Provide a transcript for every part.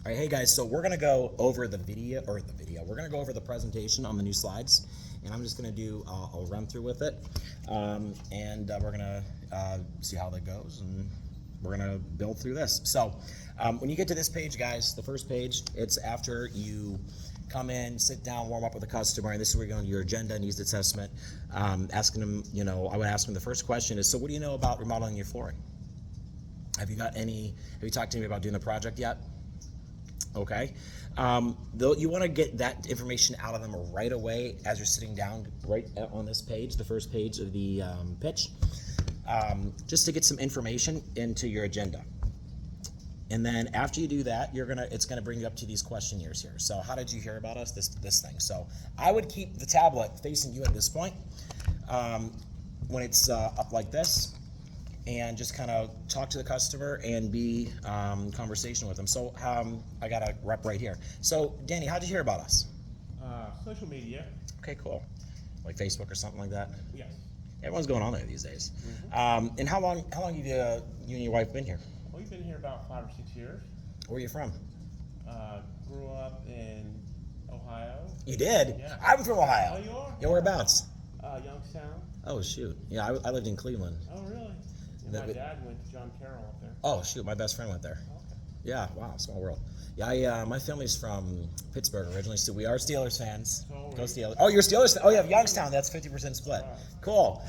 All right, hey guys, so we're gonna go over we're gonna go over the presentation on the new slides, and I'm just gonna do a run through with it, and we're gonna see how that goes, and we're gonna build through this. So when you get to this page, guys, the first page, it's after you come in, sit down, warm up with the customer, and this is where you go into your agenda and needs assessment, asking them, I would ask them the first question is, so what do you know about remodeling your flooring? Have you talked to me about doing the project yet? Okay. You want to get that information out of them right away as you're sitting down right on this page, the first page of the pitch, just to get some information into your agenda. And then after you do that, it's gonna bring you up to these questionnaires here. So how did you hear about us? This thing. So I would keep the tablet facing you at this point when it's up like this, and just kind of talk to the customer and be conversation with them. So I got a rep right here. So Danny, how'd you hear about us? Social media. Okay, cool. Like Facebook or something like that? Yes. Everyone's going on there these days. Mm-hmm. And how long have you and your wife been here? Well, we've been here about 5 or 6 years. Where are you from? Grew up in Ohio. You did? Yeah. I'm from Ohio. Oh, you are? Yeah, whereabouts? Youngstown. Oh, shoot. Yeah, I lived in Cleveland. Oh, really? My dad went to John Carroll up there. Oh, shoot. My best friend went there. Okay. Yeah, wow, small world. Yeah, my family's from Pittsburgh originally, so we are Steelers fans. So Go Steelers. Oh, you're Steelers fan? Oh, yeah, Youngstown, that's 50% split. Right. Cool.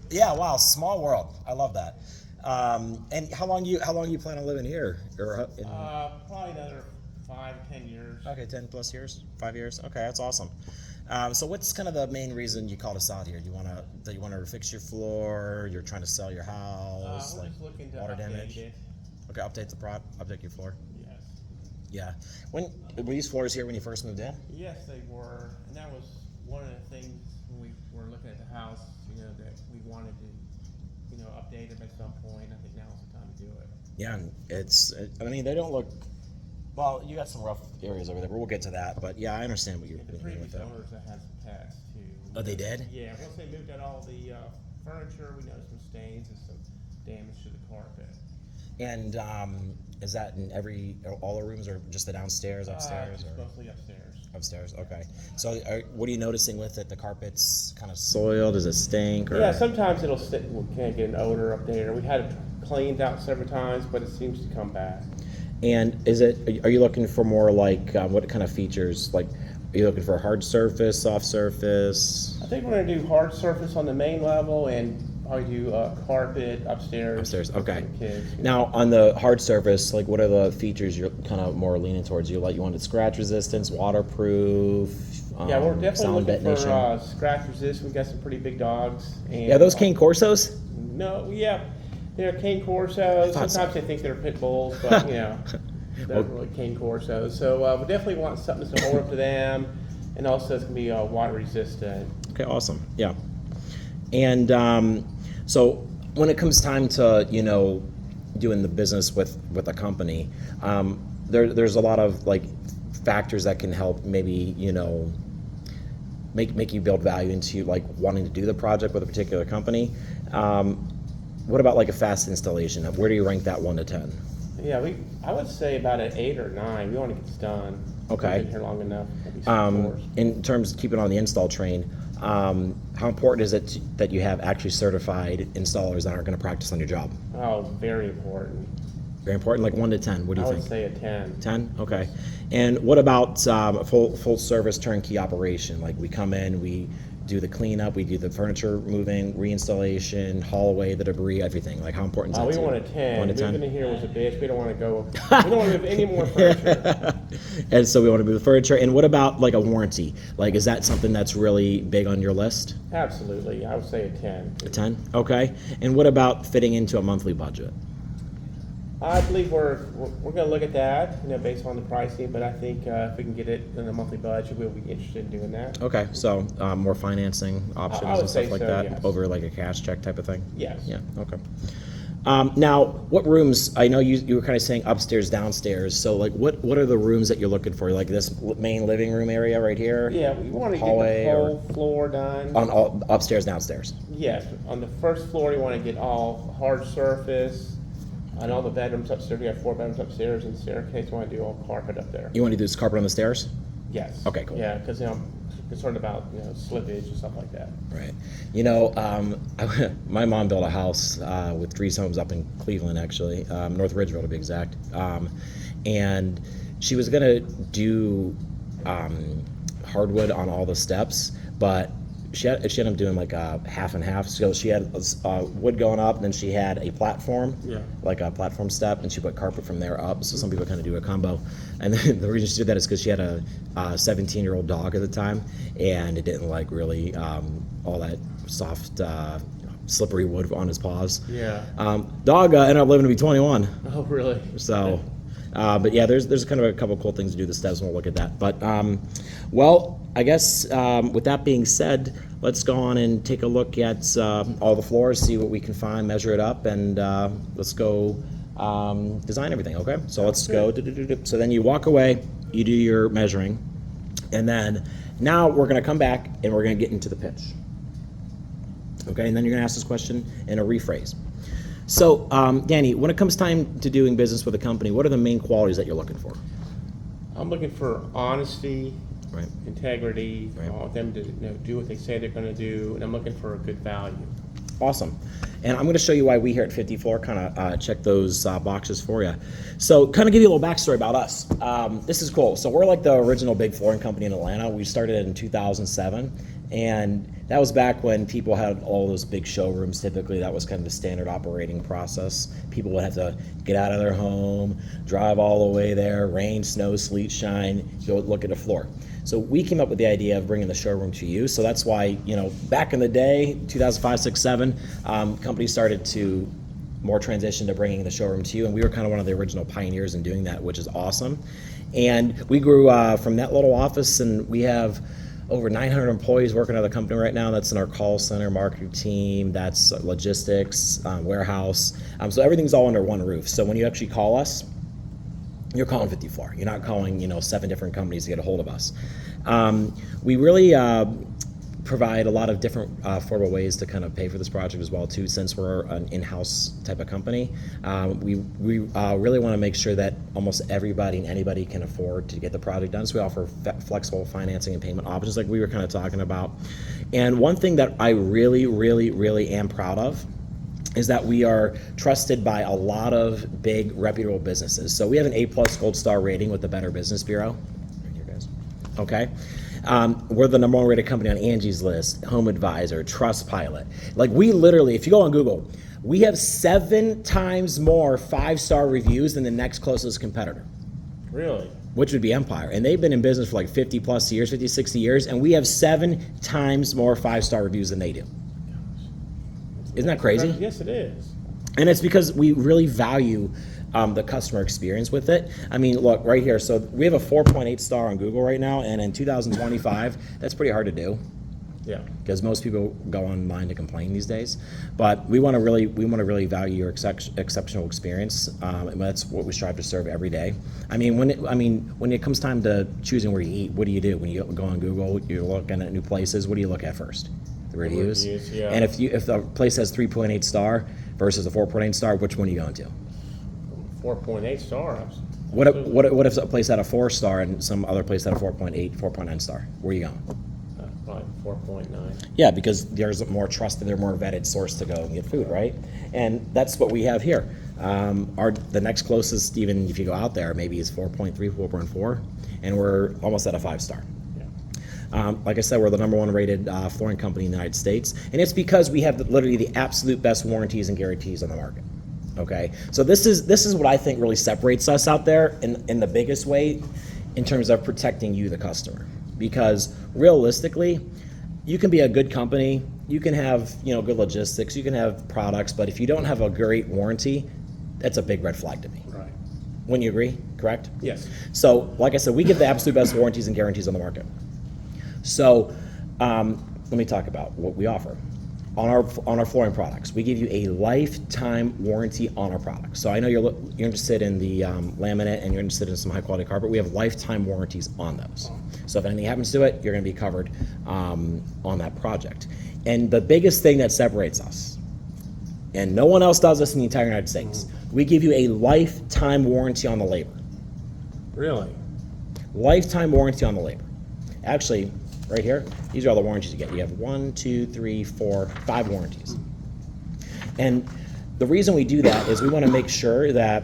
Yeah, wow, small world. I love that. And how long you plan on living here? Probably another 5-10 years. Okay, 10 plus years? 5 years? Okay, that's awesome. So what's kind of the main reason you called us out here? Do you want to fix your floor? You're trying to sell your house? We're just looking to water update damage? it. Okay, update your floor. Yes. Yeah. When were these floors here when you first moved in? Yes, they were. And that was one of the things when we were looking at the house, that we wanted to, update them at some point. I think now's the time to do it. Yeah, they don't look. Well, you got some rough areas over there, but we'll get to that. But yeah, I understand what you're The doing with previous that. owners that had some pets too. Oh, they did? Yeah, once they moved out all the furniture, we noticed some stains and some damage to the carpet. And is that in all the rooms, or just the downstairs, upstairs, Just or mostly upstairs. upstairs? Okay. So, what are you noticing with it? The carpet's kind of soiled. Does it stink? Or? Yeah, sometimes it'll sit. We can't get an odor up there. We had it cleaned out several times, but it seems to come back. And are you looking for more like what kind of features? Like, are you looking for a hard surface, soft surface? I think we're gonna do hard surface on the main level and probably do carpet upstairs. Upstairs, okay. For the kids. Now, on the hard surface, like, what are the features you're kind of more leaning towards? You wanted scratch resistance, waterproof. Yeah, we're definitely sound looking ventilation. for scratch resist. We got some pretty big dogs. And, Yeah, those Cane Corsos. No, yeah, they're Cane Corsos. thought Sometimes so. they think they're pit bulls, but they're really Cane Corsos. So we definitely want something that's gonna hold up to them, and also it's gonna be water resistant. Okay, awesome. Yeah, and so when it comes time to doing the business with a company, there's a lot of like factors that can help maybe make you build value into like wanting to do the project with a particular company. What about like a fast installation? Where do you rank that 1 to 10? Yeah, I would say about an 8 or 9. We want to get this done. Okay. We've been here long enough. Maybe 6 floors. In terms of keeping on the install train, how important is it that you have actually certified installers that aren't going to practice on your job? Oh, very important. Very important. Like 1 to 10. What do you I think? would say a 10. 10? Okay. And what about full service turnkey operation? Like we come in, we do the cleanup, we do the furniture moving, reinstallation, haul away the debris, everything. Like how important is that? We to you? want a 10. 1 to 10? Moving in here was a bitch. We don't want to go. We don't want to move any more furniture. And so we want to move the furniture. And what about like a warranty? Like is that something that's really big on your list? Absolutely. I would say a 10. A 10? Okay. And what about fitting into a monthly budget? I believe we're going to look at that, based on the pricing. But I think if we can get it in a monthly budget, we'll be interested in doing that. Okay. So more financing options I would and stuff say like so, that yes. over like a cash check type of thing? Yes. Yeah. Okay. Now, what rooms? I know you were kind of saying upstairs, downstairs. So, like, what are the rooms that you're looking for? Like this main living room area right here? Yeah, we want to get Hallway the whole floor done. On all upstairs, downstairs. Yes, on the first floor, you want to get all hard surface. On all the bedrooms upstairs, we have 4 bedrooms upstairs and staircase, we wanna do all carpet up there. You want to do this carpet on the stairs? Yes. Okay, cool. Yeah, cause, I'm concerned about, slippage and stuff like that. Right. My mom built a house with 3 homes up in Cleveland, actually, North Ridgeville to be exact. And she was going to do hardwood on all the steps, but she ended up doing like a half and half. So she had wood going up, and then she had a platform, like a platform step, and she put carpet from there up. So some people kind of do a combo. And then the reason she did that is because she had a 17-year-old dog at the time, and it didn't like really all that soft, slippery wood on his paws. Yeah. Dog ended up living to be 21. Oh, really? So, but yeah, there's kind of a couple cool things to do the steps, and we'll look at that. But well, I guess with that being said, let's go on and take a look at all the floors, see what we can find, measure it up, and let's go design everything. Okay, so let's go. So then you walk away, you do your measuring, and then now we're going to come back and we're going to get into the pitch. Okay, and then you're going to ask this question in a rephrase. So, Danny, when it comes time to doing business with a company, what are the main qualities that you're looking for? I'm looking for honesty, Right. integrity. Right. I want them to do what they say they're going to do, and I'm looking for a good value. Awesome. And I'm going to show you why we here at 50 Floor kind of check those boxes for you. So kind of give you a little backstory about us. This is cool. So we're like the original big flooring company in Atlanta. We started in 2007. And that was back when people had all those big showrooms. Typically, that was kind of the standard operating process. People would have to get out of their home, drive all the way there, rain, snow, sleet, shine, go look at a floor. So we came up with the idea of bringing the showroom to you. So that's why, back in the day, 2005, 6, 7, companies started to more transition to bringing the showroom to you. And we were kind of one of the original pioneers in doing that, which is awesome. And we grew from that little office, and we have over 900 employees working at the company right now. That's in our call center, marketing team, that's logistics, warehouse. So everything's all under one roof. So when you actually call us, you're calling 50 Floor. You're not calling 7 different companies to get a hold of us. We really provide a lot of different affordable ways to kind of pay for this project as well too, since we're an in-house type of company. We really want to make sure that almost everybody and anybody can afford to get the project done. So we offer flexible financing and payment options like we were kind of talking about. And one thing that I really, really, really am proud of is that we are trusted by a lot of big reputable businesses. So we have an A+ Gold Star rating with the Better Business Bureau. Right here, guys. Okay. We're the #1 rated company on Angie's List, Home Advisor, Trustpilot. Like we literally, if you go on Google, we have 7 times more 5-star reviews than the next closest competitor. Really? Which would be Empire. And they've been in business for like 50 plus years, 50, 60 years, and we have 7 times more 5-star reviews than they do. Isn't that crazy? Yes, it is. And it's because we really value the customer experience with it. I mean, look, right here. So we have a 4.8 star on Google right now, and in 2025, that's pretty hard to do. Yeah. Because most people go online to complain these days. But we want to really value your exceptional experience, and that's what we strive to serve every day. I mean, when it comes time to choosing where you eat, what do you do? When you go on Google, you're looking at new places. What do you look at first? The reviews. Yeah. And if the place has 3.8 star versus a 4.8 star, which one are you going to? 4.8 star. What if a place had a 4 star and some other place had a 4.8, 4.9 star? Where are you going? Probably 4.9. Yeah, because there's more trusted, they're more vetted source to go and get food, right? And that's what we have here. The next closest, even if you go out there, maybe is 4.3, 4.4, and we're almost at a 5-star. Like I said, we're the #1 rated flooring company in the United States, and it's because we have literally the absolute best warranties and guarantees on the market. Okay, so this is what I think really separates us out there in the biggest way, in terms of protecting you, the customer. Because realistically, you can be a good company, you can have good logistics, you can have products, but if you don't have a great warranty, that's a big red flag to me. Right. Wouldn't you agree? Correct? Yes. So, like I said, we give the absolute best warranties and guarantees on the market. So let me talk about what we offer. On our flooring products, we give you a lifetime warranty on our products. So I know you're interested in the laminate and you're interested in some high quality carpet. We have lifetime warranties on those. So if anything happens to it, you're going to be covered on that project. And the biggest thing that separates us, and no one else does this in the entire United States, We give you a lifetime warranty on the labor. Really? Lifetime warranty on the labor. Actually, right here, these are all the warranties you get. You have 1, 2, 3, 4, 5 warranties. And the reason we do that is we want to make sure that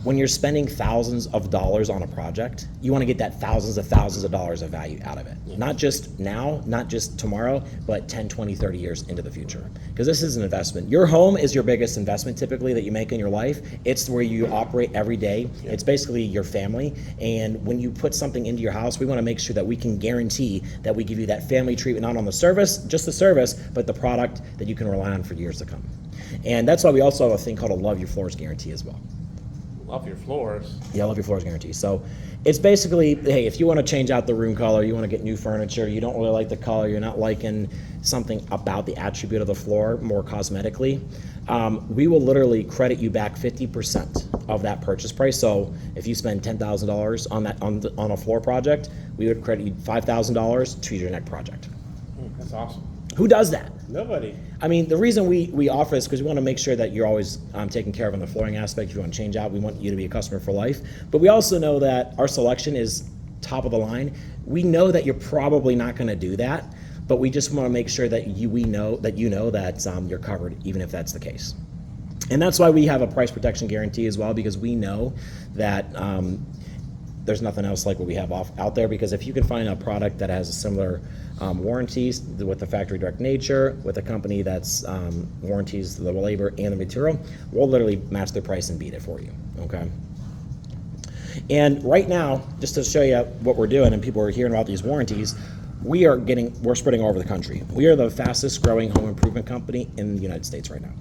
when you're spending thousands of dollars on a project, you want to get that thousands of dollars of value out of it. Not just now, not just tomorrow, but 10, 20, 30 years into the future. Because this is an investment. Your home is your biggest investment typically that you make in your life. It's where you operate every day. It's basically your family. And when you put something into your house, we want to make sure that we can guarantee that we give you that family treatment, not on the service, just the service, but the product that you can rely on for years to come. And that's why we also have a thing called a Love Your Floors guarantee as well. Love Your Floors. Yeah, Love Your Floors guarantee. So it's basically, hey, if you want to change out the room color, you want to get new furniture, you don't really like the color, you're not liking something about the attribute of the floor more cosmetically, we will literally credit you back 50% of that purchase price. So if you spend $10,000 on that on a floor project, we would credit you $5,000 to your next project. That's awesome. Who does that? Nobody. I mean, the reason we offer this is because we want to make sure that you're always taken care of on the flooring aspect. If you want to change out, we want you to be a customer for life. But we also know that our selection is top of the line. We know that you're probably not going to do that, but we just want to make sure that you know that you're covered, even if that's the case. And that's why we have a price protection guarantee as well, because we know that there's nothing else like what we have out there. Because if you can find a product that has a similar warranties with the factory direct nature, with a company that's warranties the labor and the material, we'll literally match their price and beat it for you, okay? And right now, just to show you what we're doing and people are hearing about these warranties, we're spreading all over the country. We are the fastest growing home improvement company in the United States right now.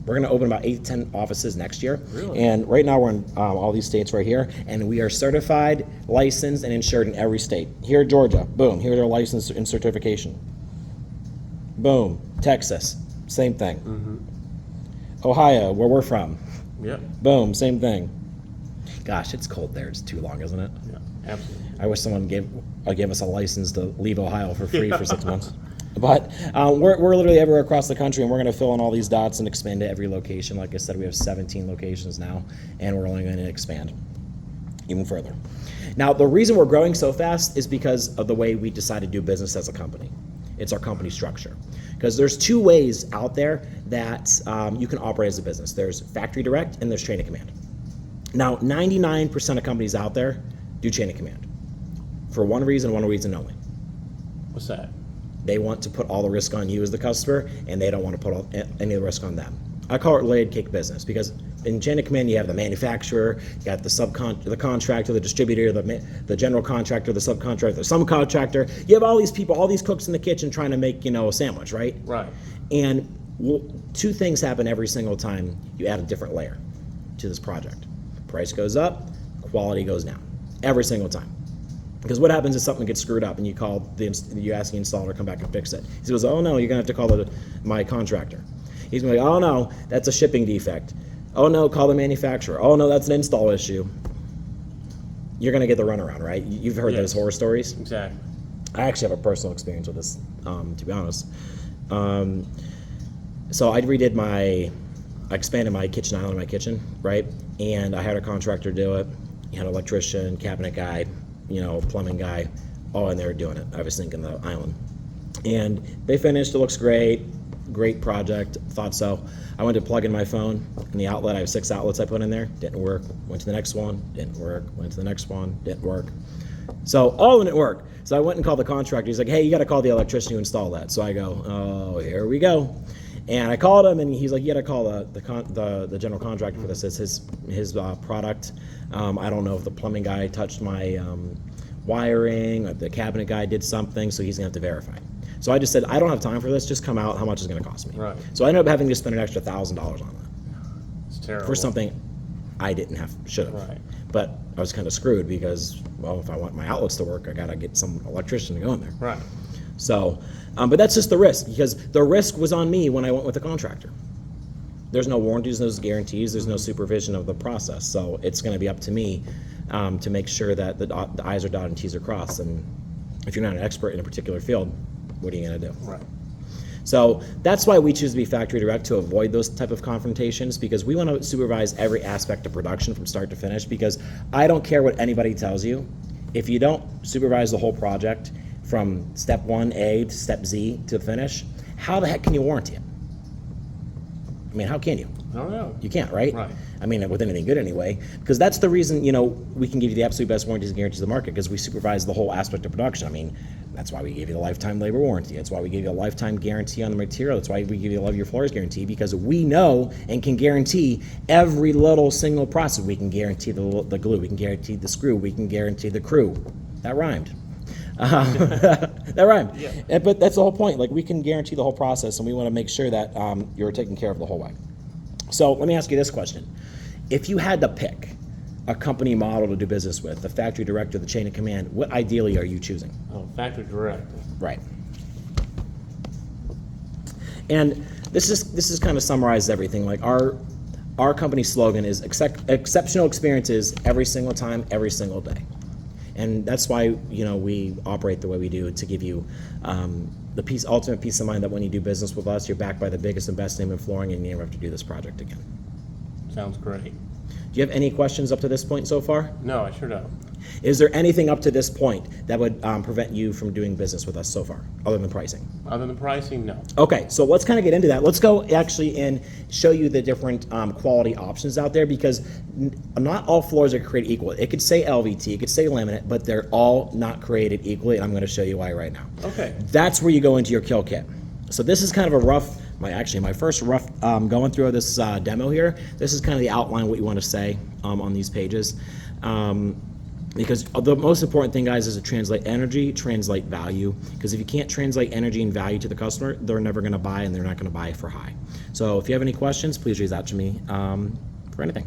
We're going to open about 8 to 10 offices next year. Really? And right now we're in all these states right here, and we are certified, licensed, and insured in every state. Here in Georgia, boom, here's our license and certification. Boom, Texas, same thing. Ohio, where we're from, Yep. boom, same thing. Gosh, it's cold there. It's too long, isn't it? Yeah, absolutely. I wish someone gave us a license to leave Ohio for free for 6 months. But we're literally everywhere across the country, and we're going to fill in all these dots and expand to every location. Like I said, we have 17 locations now, and we're only going to expand even further. Now, the reason we're growing so fast is because of the way we decided to do business as a company. It's our company structure. Because there's 2 ways out there that you can operate as a business. There's factory direct and there's chain of command. Now, 99% of companies out there do chain of command for one reason only. What's that? They want to put all the risk on you as the customer, and they don't want to put any of the risk on them. I call it laid cake business, because in chain of command you have the manufacturer, you got the contractor, the distributor, the general contractor, the subcontractor, the subcontractor. You have all these people, all these cooks in the kitchen trying to make a sandwich, right? Right. And 2 things happen every single time you add a different layer to this project. Price goes up, quality goes down, every single time. Because what happens is something gets screwed up and you ask the installer to come back and fix it. He goes, oh no, you're gonna have to call my contractor. He's gonna be like, oh no, that's a shipping defect. Oh no, call the manufacturer. Oh no, that's an install issue. You're gonna get the runaround, right? You've heard those horror stories. Exactly. I actually have a personal experience with this, to be honest. So I expanded my kitchen island in my kitchen, right? And I had a contractor do it. He had an electrician, cabinet guy, plumbing guy, all in there doing it. I was thinking the island. And they finished, it looks great project, thought so. I went to plug in my phone in the outlet. I have 6 outlets I put in there, didn't work. Went to the next one, didn't work. Went to the next one, didn't work. So all of them didn't work. So I went and called the contractor. He's like, hey, you got to call the electrician to install that. So I go, oh, here we go. And I called him, and he's like, you got to call the general contractor for this. It's his product. I don't know if the plumbing guy touched my wiring, or the cabinet guy did something, so he's gonna have to verify. So I just said, I don't have time for this. Just come out. How much is it gonna cost me? Right. So I ended up having to spend an extra $1,000 on that It's terrible. for something I should have. Right. But I was kind of screwed because, well, if I want my outlets to work, I gotta get some electrician to go in there. Right. So, but that's just the risk, because the risk was on me when I went with the contractor. There's no warranties, no guarantees, there's no supervision of the process. So it's going to be up to me to make sure that the I's are dotted and T's are crossed. And if you're not an expert in a particular field, what are you going to do? Right. So that's why we choose to be factory direct, to avoid those type of confrontations, because we want to supervise every aspect of production from start to finish, because I don't care what anybody tells you. If you don't supervise the whole project from step 1A to step Z to finish, how the heck can you warranty it? I mean, how can you? I don't know. You can't, right? Right. I mean, with anything good anyway, because that's the reason, we can give you the absolute best warranties and guarantees of the market, because we supervise the whole aspect of production. I mean, that's why we give you the lifetime labor warranty. That's why we give you a lifetime guarantee on the material. That's why we give you a Love Your Floors guarantee, because we know and can guarantee every little single process. We can guarantee the glue. We can guarantee the screw. We can guarantee the crew. That rhymed. That rhymed. Yeah. But that's the whole point. Like, we can guarantee the whole process, and we want to make sure that you're taken care of the whole way. So let me ask you this question. If you had to pick a company model to do business with, the factory direct or the chain of command, what ideally are you choosing? Oh, factory direct. Right. And this is kind of summarizes everything. Like, our company slogan is exceptional experiences every single time, every single day. And that's why, we operate the way we do, to give you the ultimate peace of mind that when you do business with us, you're backed by the biggest and best name in flooring, and you never have to do this project again. Sounds great. Do you have any questions up to this point so far? No, I sure don't. Is there anything up to this point that would prevent you from doing business with us so far, other than pricing? Other than pricing, no. Okay, so let's kind of get into that. Let's go actually and show you the different quality options out there, because not all floors are created equal. It could say LVT, it could say laminate, but they're all not created equally, and I'm going to show you why right now. Okay. That's where you go into your kill kit. So this is kind of a rough, my first rough going through this demo here. This is kind of the outline, what you want to say on these pages. Because the most important thing, guys, is to translate energy, translate value. Because if you can't translate energy and value to the customer, they're never going to buy, and they're not going to buy for high. So if you have any questions, please reach out to me for anything.